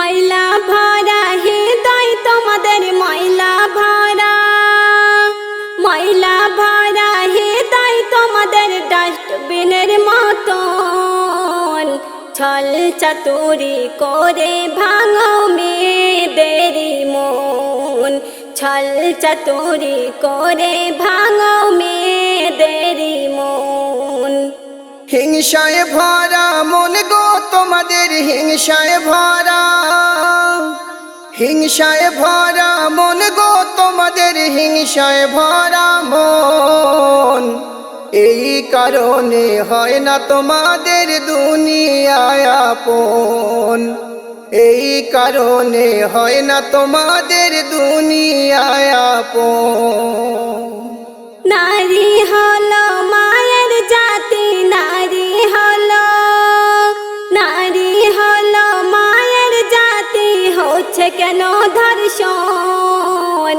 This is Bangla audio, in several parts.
ময়লা ভরা হৃদয় তোমাদের ময়লা ভরা, ময়লা ভরা হৃদয় তোমাদের ডাস্টবিনের মতন। ছল চাতুরি করে ভাঙো মেয়েদেরই মন, ছল চাতুরি করে ভাঙো মেয়েদেরই মন। হিংসায় ভরা মন গো তোমাদের হিংসায় ভরা, হিংসায় ভরা মন গো তোমাদের হিংসায় ভরা মন। এই কারণে হয় না তোমাদের দুনিয়ায় আপন, এই কারণে হয় না তোমাদের দুনিয়ায় আপন। নারী হলো মায়ের জাতি, নারী হলো, নারী হলো মায়ের জাতি, হচ্ছে কেন ধর্ষণ?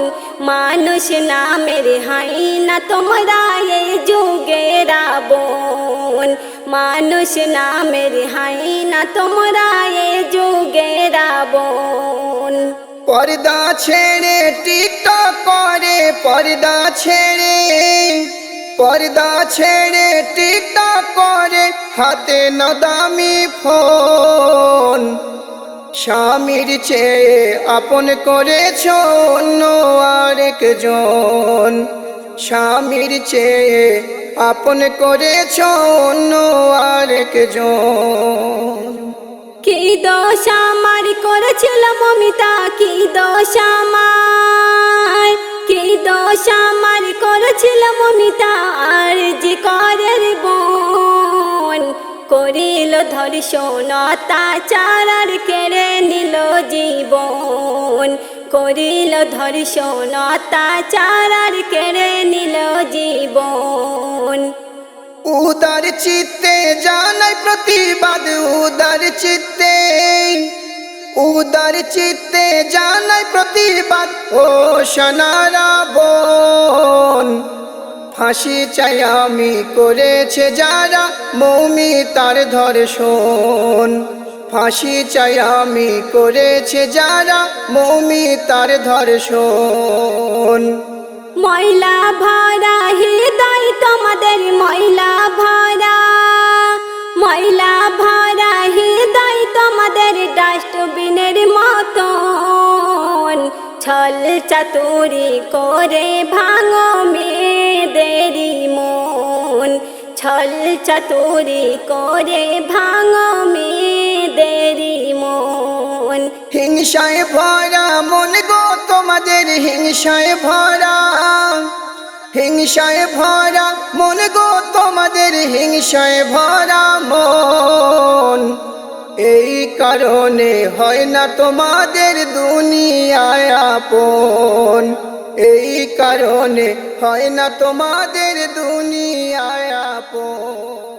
মানুষ নামের হাইনা তোমরা এই যুগে রাবণ, মানুষ নামের হাইনা তোমরা এই যুগে রাবণ। পর্দা ছেড়ে টিকটক করে, পর্দা ছেড়ে, পর্দা ছেড়ে টিকটক করে, হাতে না দামি ফোন। স্বামীর চেয়ে আপন করেছ অন্য আরেকজন, স্বামীর চেয়ে আপন করেছ অন্য আরেকজন। কি দোষ আমার করেছিল মমিতা, কি দোষ আমার, কি দোষ আমার করেছিল মমিতা আর জি করের বোন। করিল ধর্ষণ অত্যাচার আর কেড়ে নিল জীবন, করিল ধর্ষণ অত্যাচার আর কেড়ে নিল জীবন। উদার চিত্তে জানাই প্রতিবাদ, উদার চিত্তে, উদার চিত্তে জানাই প্রতিবাদ। ও সোনারা বোন, ফাঁসি চাই আমি করেছে যারা মৌমিতার ধর্ষণ, ফাঁসি চাই আমি করেছে যারা মৌমিতার ধর্ষণ। ময়লা ভরা হৃদয় তোমাদের ময়লা ভরা, ময়লা ভরা হৃদয় তোমাদের ডাস্টবিনের মতন। ছল চাতুরি করে ভাঙো মেয়েদেরই মন, ছল চাতুরি করে ভাঙো মেয়েদেরই মন। হিংসায় ভরা মন গো তোমাদের হিংসায় ভরা, হিংসায় ভরা মন গো তোমাদের হিংসায় ভরা মন। এই কারণে হয় না তোমাদের দুনিয়ায় আপন, এই কারণে হয় না তোমাদের দুনিয়ায় আপন।